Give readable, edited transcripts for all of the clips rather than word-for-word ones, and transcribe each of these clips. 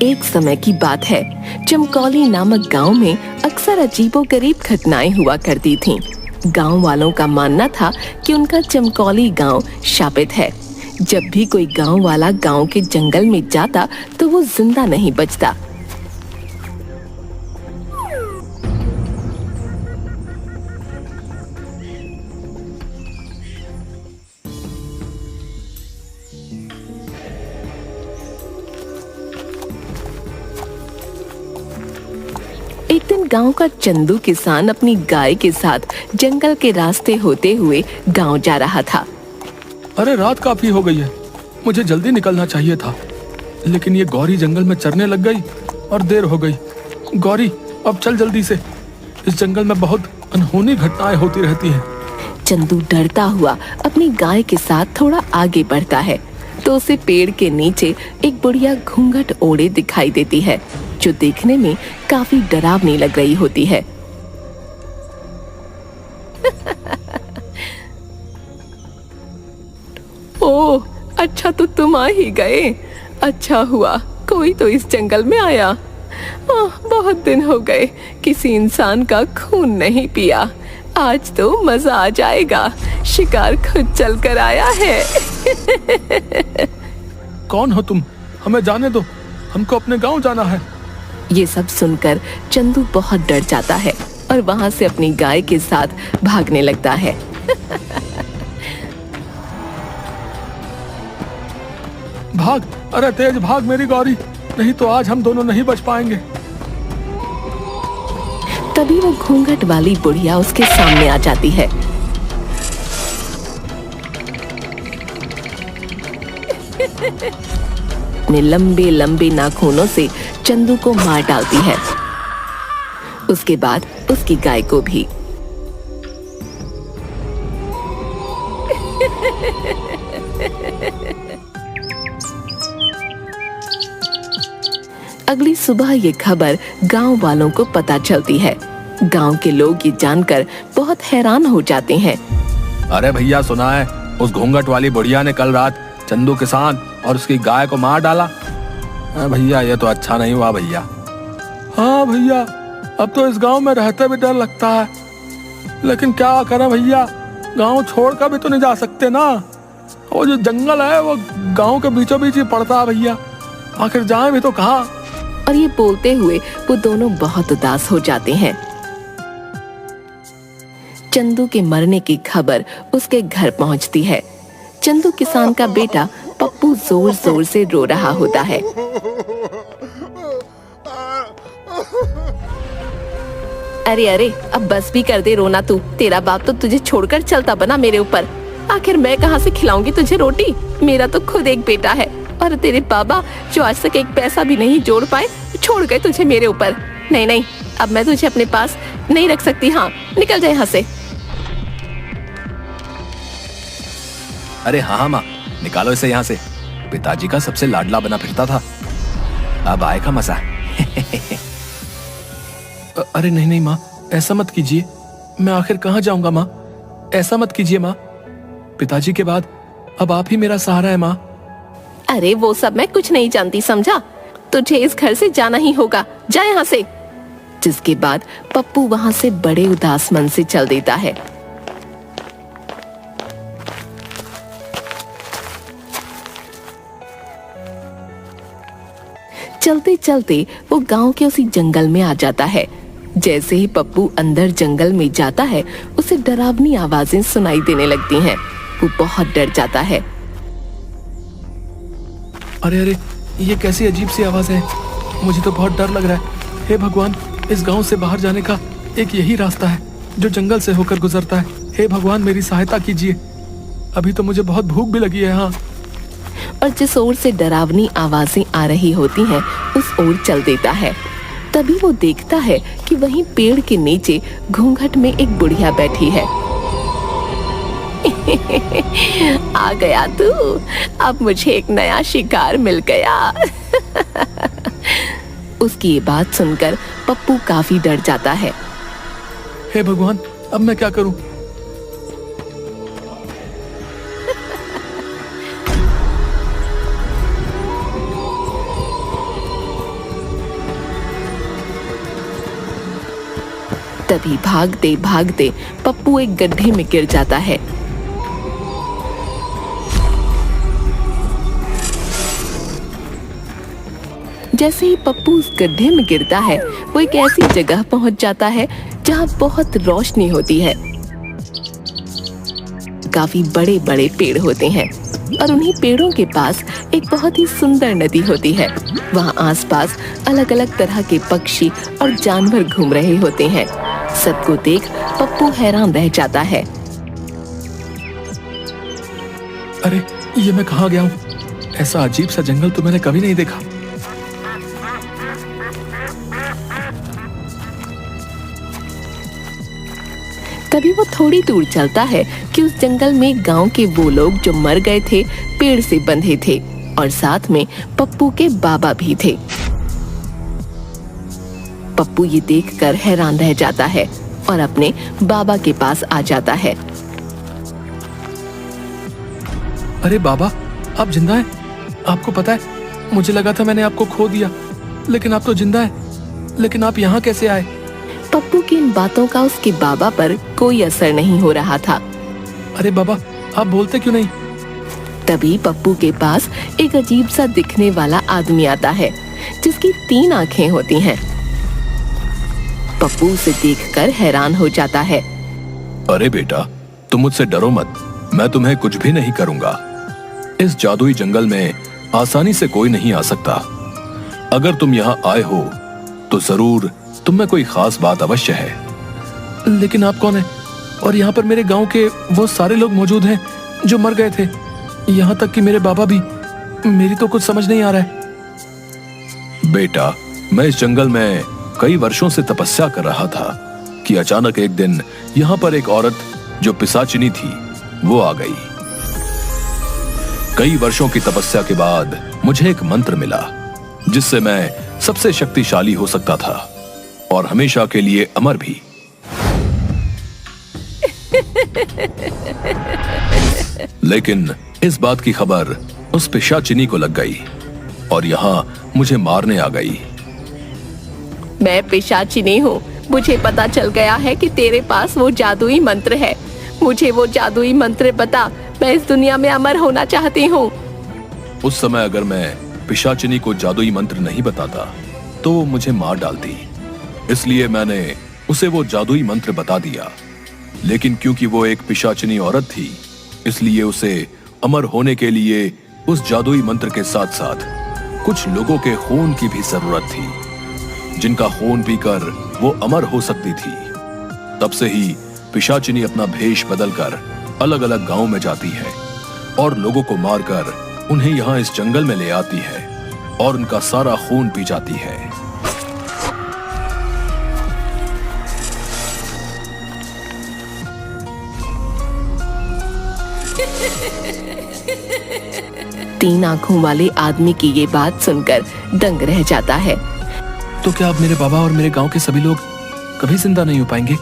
एक समय की बात है, चमकौली नामक गांव में अक्सर अजीबोगरीब घटनाएं हुआ करती थीं। गांव वालों का मानना था कि उनका चमकौली गांव शापित है। जब भी कोई गांव वाला गांव के जंगल में जाता तो वो जिंदा नहीं बचता। एक दिन गांव का चंदू किसान अपनी गाय के साथ जंगल के रास्ते होते हुए गांव जा रहा था। अरे रात काफी हो गई है, मुझे जल्दी निकलना चाहिए था, लेकिन ये गौरी जंगल में चरने लग गई और देर हो गई। गौरी, अब चल जल्दी से, इस जंगल में बहुत अनहोनी घटनाएं होती रहती हैं। चंदू डरता हुआ अपनी गाय के साथ थोड़ा आगे बढ़ता है तो उसे पेड़ के नीचे एक बुढ़िया घूंघट ओढ़े दिखाई देती है, जो देखने में काफी डरावनी लग रही होती है। ओह, अच्छा तो तुम आ ही गए। अच्छा हुआ कोई तो इस जंगल में आया। बहुत दिन हो गए किसी इंसान का खून नहीं पिया। आज तो मजा आ जाएगा, शिकार खुद चल कर आया है। कौन हो तुम? हमें जाने दो, हमको अपने गांव जाना है। ये सब सुनकर चंदू बहुत डर जाता है और वहां से अपनी गाय के साथ भागने लगता है। भाग, अरे तेज भाग मेरी गौरी, नहीं तो आज हम दोनों नहीं बच पाएंगे। तभी वो घूंघट वाली बुढ़िया उसके सामने आ जाती है। अपने लंबे लंबे नाखूनों से चंदू को मार डालती है, उसके बाद उसकी गाय को भी। अगली सुबह ये खबर गांव वालों को पता चलती है। गांव के लोग ये जानकर बहुत हैरान हो जाते हैं। अरे भैया सुना है, उस घूंघट वाली बुढ़िया ने कल रात चंदू किसान और उसकी गाय को मार डाला। भैया ये तो अच्छा नहीं हुआ भैया। हाँ भैया, अब तो इस गांव में रहते भी डर लगता है, लेकिन क्या करें भैया, गांव छोड़कर भी तो नहीं जा सकते ना। वो जो जंगल है वो गांव के बीचों बीच ही पड़ता है भैया, आखिर जाएं भी तो कहाँ। और ये बोलते हुए वो दोनों बहुत उदास हो जाते हैं। चंदू के मरने की खबर उसके घर पहुंचती है। चंदू किसान का बेटा पप्पू जोर जोर से रो रहा होता है। अरे अरे, अब बस भी कर दे रोना तू। तेरा बाप तो तुझे छोड़कर चलता बना मेरे ऊपर। आखिर मैं कहाँ से खिलाऊंगी तुझे रोटी? मेरा तो खुद एक बेटा है और तेरे बाबा जो आज तक एक पैसा भी नहीं जोड़ पाए छोड़ गए तुझे मेरे ऊपर। नहीं नहीं, अब मैं तुझे अपने पास नहीं रख सकती। हाँ, निकल जाए यहाँ से। अरे हाँ माँ, निकालो इसे यहाँ से। पिताजी का सबसे लाडला बना फिरता था, अब आएगा मजा। अरे नहीं नहीं माँ, ऐसा मत कीजिए, मैं आखिर कहाँ जाऊंगा माँ? ऐसा मत कीजिए माँ, पिताजी के बाद अब आप ही मेरा सहारा है माँ। अरे वो सब मैं कुछ नहीं जानती, समझा? तुझे इस घर से जाना ही होगा, जा यहाँ से। जिसके बाद पप्पू वहां से बड़े उदास मन से चल देता है। चलते चलते वो गांव के उसी जंगल में आ जाता है। जैसे ही पप्पू अंदर जंगल में जाता है, उसे डरावनी आवाजें सुनाई देने लगती हैं। वो बहुत डर जाता है। अरे अरे, ये कैसी अजीब सी आवाज है, मुझे तो बहुत डर लग रहा है। हे भगवान, इस गांव से बाहर जाने का एक यही रास्ता है जो जंगल से होकर गुजरता है। हे भगवान, मेरी सहायता कीजिए, अभी तो मुझे बहुत भूख भी लगी है। हाँ। और जिस ओर से डरावनी आवाजें आ रही होती हैं, उस ओर चल देता है। तभी वो देखता है कि वहीं पेड़ के नीचे घूंघट में एक बुढ़िया बैठी है। आ गया तू, अब मुझे एक नया शिकार मिल गया। उसकी ये बात सुनकर पप्पू काफी डर जाता है। हे भगवान, अब मैं क्या करूं? तभी भागते भागते पप्पू एक गड्ढे में गिर जाता है। जैसे ही पप्पू उस गड्ढे में गिरता है, वो एक ऐसी जगह पहुंच जाता है जहां बहुत रोशनी होती है। काफी बड़े बड़े पेड़ होते हैं और उन्हीं पेड़ों के पास एक बहुत ही सुंदर नदी होती है। वहां आसपास अलग अलग तरह के पक्षी और जानवर घूम रहे होते हैं। सबको देख पप्पू हैरान रह जाता है। अरे ये मैं कहाँ गया हूँ? ऐसा अजीब सा जंगल तो मैंने कभी नहीं देखा। तभी वो थोड़ी दूर चलता है कि उस जंगल में गांव के वो लोग जो मर गए थे पेड़ से बंधे थे और साथ में पप्पू के बाबा भी थे। पप्पू ये देखकर हैरान रह जाता है और अपने बाबा के पास आ जाता है। अरे बाबा, आप जिंदा हैं? आपको पता है, मुझे लगा था मैंने आपको खो दिया, लेकिन आप तो जिंदा हैं। लेकिन आप यहाँ कैसे आए? पप्पू की इन बातों का उसके बाबा पर कोई असर नहीं हो रहा था। अरे बाबा, आप बोलते क्यों नहीं? तभी पप्पू के पास एक अजीब सा दिखने वाला आदमी आता है जिसकी 3 आंखें होती हैं। पप्पू उसे देखकर हैरान हो जाता है। अरे बेटा, तुम मुझसे डरो मत, मैं तुम्हें कुछ भी नहीं करूंगा। इस जादुई जंगल में आसानी से कोई नहीं आ सकता। अगर तुम यहाँ आए हो तो जरूर तुम में कोई खास बात अवश्य है। लेकिन आप कौन है? और यहाँ पर मेरे गांव के वो सारे लोग मौजूद हैं जो मर गए थे, यहाँ तक कि मेरे बाबा भी। मेरी तो कुछ समझ नहीं आ रहा है। बेटा, मैं इस जंगल में कई वर्षों से तपस्या कर रहा था कि अचानक एक दिन यहाँ पर एक औरत जो पिशाचिनी थी वो आ गई। कई वर्षों की तपस्या के बाद मुझे एक मंत्र मिला जिससे मैं सबसे शक्तिशाली हो सकता था और हमेशा के लिए अमर भी। लेकिन इस बात की खबर उस पिशाचिनी को लग गई और यहाँ मुझे मारने आ गई। मैं पिशाचिनी हूँ। मुझे पता चल गया है कि तेरे पास वो जादुई मंत्र है। मुझे वो जादुई मंत्र बता, मैं इस दुनिया में अमर होना चाहती हूँ। उस समय अगर मैं पिशाचिनी को जादुई मंत्र नहीं बताता तो वो मुझे मार डालती, इसलिए मैंने उसे वो जादुई मंत्र बता दिया। लेकिन क्योंकि वो एक पिशाचिनी औरत थी, इसलिए उसे अमर होने के लिए उस जादुई मंत्र के साथ साथ कुछ लोगों के खून की भी जरूरत थी, जिनका खून पीकर वो अमर हो सकती थी। तब से ही पिशाचिनी अपना भेष बदलकर अलग अलग गांव में जाती है और लोगों को मारकर उन्हें यहाँ इस जंगल में ले आती है और उनका सारा खून पी जाती है। तीन आंखों वाले आदमी की ये बात सुनकर दंग रह जाता है। तो क्या अब मेरे बाबा और मेरे गांव के सभी लोग कभी जिंदा नहीं हो पाएंगे?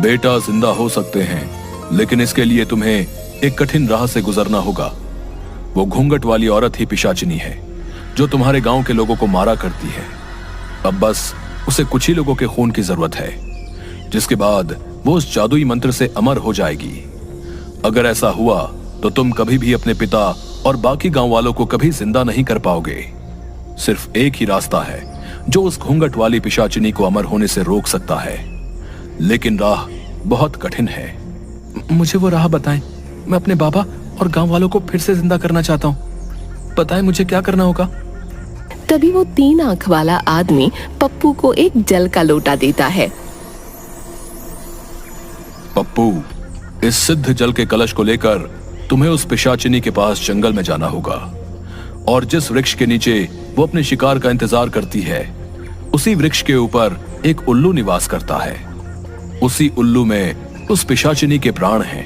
बेटा, जिंदा हो सकते हैं, लेकिन इसके लिए तुम्हें एक कठिन राह से गुजरना होगा। वो घूंघट वाली औरत ही पिशाचिनी है जो तुम्हारे गांव के लोगों को मारा करती है। अब बस उसे कुछ ही लोगों के खून की जरूरत है, जिसके बाद वो उस जादुई मंत्र से अमर हो जाएगी। अगर ऐसा हुआ तो तुम कभी भी अपने पिता और बाकी गांव वालों को कभी जिंदा नहीं कर पाओगे। सिर्फ एक ही रास्ता है जो उस घूंघट वाली पिशाचिनी को अमर होने से रोक सकता है, लेकिन राह बहुत कठिन है। मुझे वो राह बताएं। मैं अपने बाबा और गांव वालों को फिर से जिंदा करना चाहता हूँ। बताएं मुझे क्या करना होगा। तभी वो 3 आंख वाला आदमी पप्पू को एक जल का लोटा देता है। पप्पू, इस सिद्ध जल के कलश को लेकर तुम्हें उस पिशाचिनी के पास जंगल में जाना होगा और जिस वृक्ष के नीचे वो अपने शिकार का इंतजार करती है, उसी वृक्ष के ऊपर एक उल्लू निवास करता है। उसी उल्लू में उस पिशाचिनी के प्राण हैं।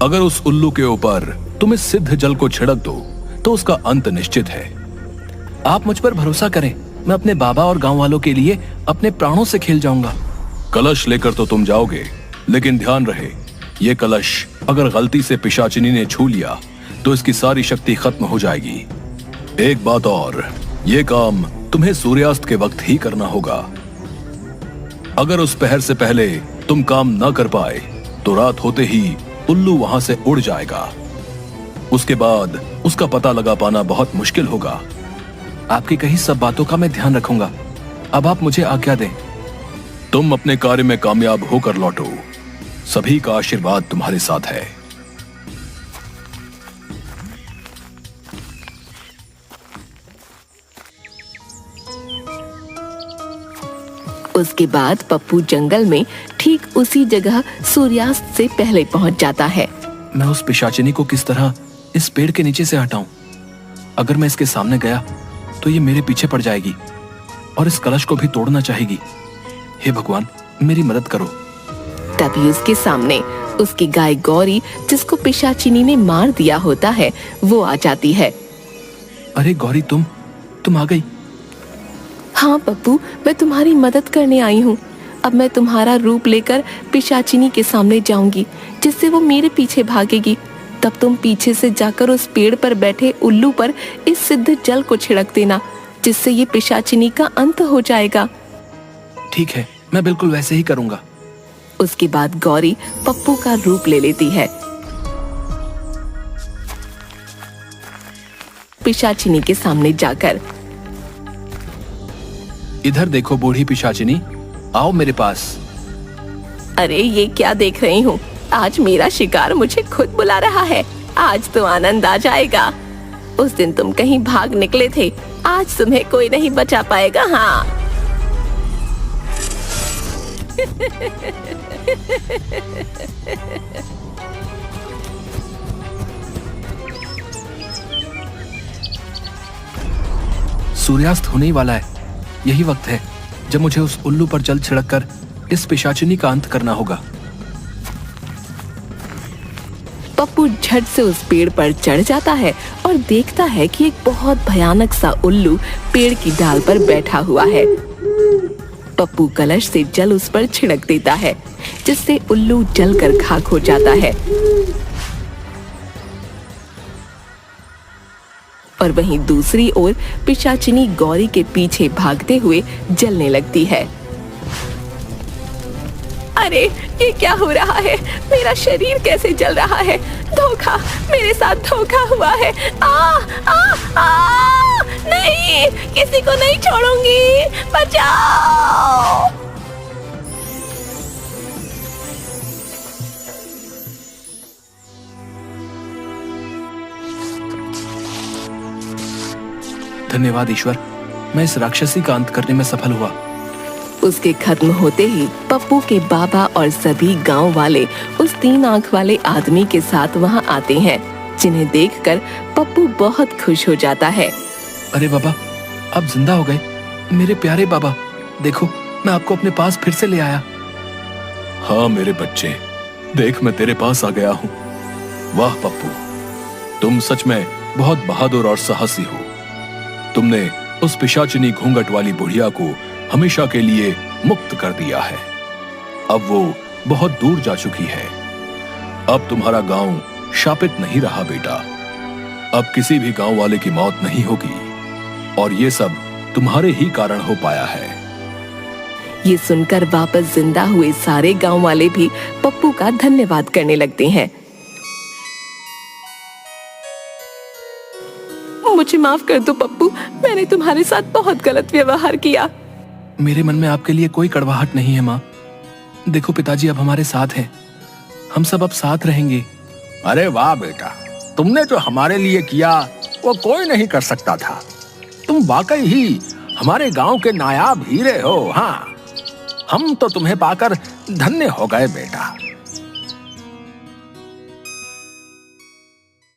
अगर उस उल्लू के ऊपर तुम इस सिद्ध जल को छिड़क दो तो उसका अंत निश्चित है। आप मुझ पर भरोसा करें, मैं अपने बाबा और गांव वालों के लिए अपने प्राणों से खेल जाऊंगा। कलश लेकर तो तुम जाओगे, लेकिन ध्यान रहे, ये कलश अगर गलती से पिशाचिनी ने छू लिया तो इसकी सारी शक्ति खत्म हो जाएगी। एक बात और, ये काम तुम्हें सूर्यास्त के वक्त ही करना होगा। अगर उस पहर से पहले तुम काम न कर पाए तो रात होते ही उल्लू वहां से उड़ जाएगा। उसके बाद उसका पता लगा पाना बहुत मुश्किल होगा। आपकी कही सब बातों का मैं ध्यान रखूंगा। अब आप मुझे आज्ञा दें। तुम अपने कार्य में कामयाब होकर लौटो। सभी का आशीर्वाद तुम्हारे साथ है। उसके बाद पप्पू जंगल में ठीक उसी जगह सूर्यास्त से पहले पहुंच जाता है। मैं उस पिशाचिनी को किस तरह इस पेड़ के नीचे से हटाऊं? अगर मैं इसके सामने गया तो ये मेरे पीछे पड़ जाएगी और इस कलश को भी तोड़ना चाहेगी। हे भगवान, मेरी मदद करो। तभी उसके सामने उसकी गाय गौरी, जिसको पिशाचिनी ने मार दिया होता है, वो आ जाती है। अरे गौरी, तुम आ गई। हाँ पप्पू, मैं तुम्हारी मदद करने आई हूँ। अब मैं तुम्हारा रूप लेकर पिशाचिनी के सामने जाऊंगी, जिससे वो मेरे पीछे भागेगी। तब तुम पीछे से जाकर उस पेड़ पर बैठे उल्लू पर इस सिद्ध जल को छिड़क देना, जिससे ये पिशाचिनी का अंत हो जाएगा। ठीक है, मैं बिल्कुल वैसे ही करूंगा। उसके बाद गौरी पप्पू का रूप ले लेती है। पिशाचिनी के सामने जाकर, इधर देखो बूढ़ी पिशाचिनी, आओ मेरे पास। अरे ये क्या देख रही हूँ? आज मेरा शिकार मुझे खुद बुला रहा है। आज तो आनंद आ जाएगा। उस दिन तुम कहीं भाग निकले थे, आज तुम्हें कोई नहीं बचा पाएगा। हाँ सूर्यास्त होने ही वाला है। यही वक्त है जब मुझे उस उल्लू पर जल छिड़ककर इस पिशाचिनी का अंत करना होगा। पप्पू झट से उस पेड़ पर चढ़ जाता है और देखता है कि एक बहुत भयानक सा उल्लू पेड़ की डाल पर बैठा हुआ है। पप्पू कलश से जल उस पर छिड़क देता है, जिससे उल्लू जलकर खाक हो जाता है। और वहीं दूसरी ओर पिशाचिनी गौरी के पीछे भागते हुए जलने लगती है। अरे ये क्या हो रहा है? मेरा शरीर कैसे जल रहा है? धोखा, मेरे साथ धोखा हुआ है। नहीं, किसी को नहीं छोड़ूंगी। बचाओ। धन्यवाद ईश्वर, मैं इस राक्षसी का अंत करने में सफल हुआ। उसके खत्म होते ही पप्पू के बाबा और सभी गांव वाले उस 3 आंख वाले आदमी के साथ वहां आते हैं, जिन्हें देखकर पप्पू बहुत खुश हो जाता है। अरे बाबा, आप जिंदा हो गए। मेरे प्यारे बाबा, देखो मैं आपको अपने पास फिर से ले आया। हाँ मेरे बच्चे, देख मैं तेरे पास आ गया हूँ। वाह पप्पू, तुम सच में बहुत बहादुर और साहसी हो। तुमने उस पिशाचिनी घूंघट वाली बुढ़िया को हमेशा के लिए मुक्त कर दिया है। अब वो बहुत दूर जा चुकी है। अब तुम्हारा गांव शापित नहीं रहा बेटा। अब किसी भी गांव वाले की मौत नहीं होगी और ये सब तुम्हारे ही कारण हो पाया है। ये सुनकर वापस जिंदा हुए सारे गांव वाले भी पप्पू का धन्यवाद करने लगते हैं। मुझे माफ कर दो पप्पू, मैंने तुम्हारे साथ बहुत गलत व्यवहार किया। मेरे मन में आपके लिए कोई कड़वाहट नहीं है माँ। देखो पिताजी अब हमारे साथ हैं। हम सब अब साथ रहेंगे। अरे वाह बेटा, तुमने जो हमारे लिए किया वो कोई नहीं कर सकता था। तुम वाकई ही हमारे गांव के नायाब हीरे हो। हाँ, हम तो तुम्हें पाकर धन्य हो गए बेटा।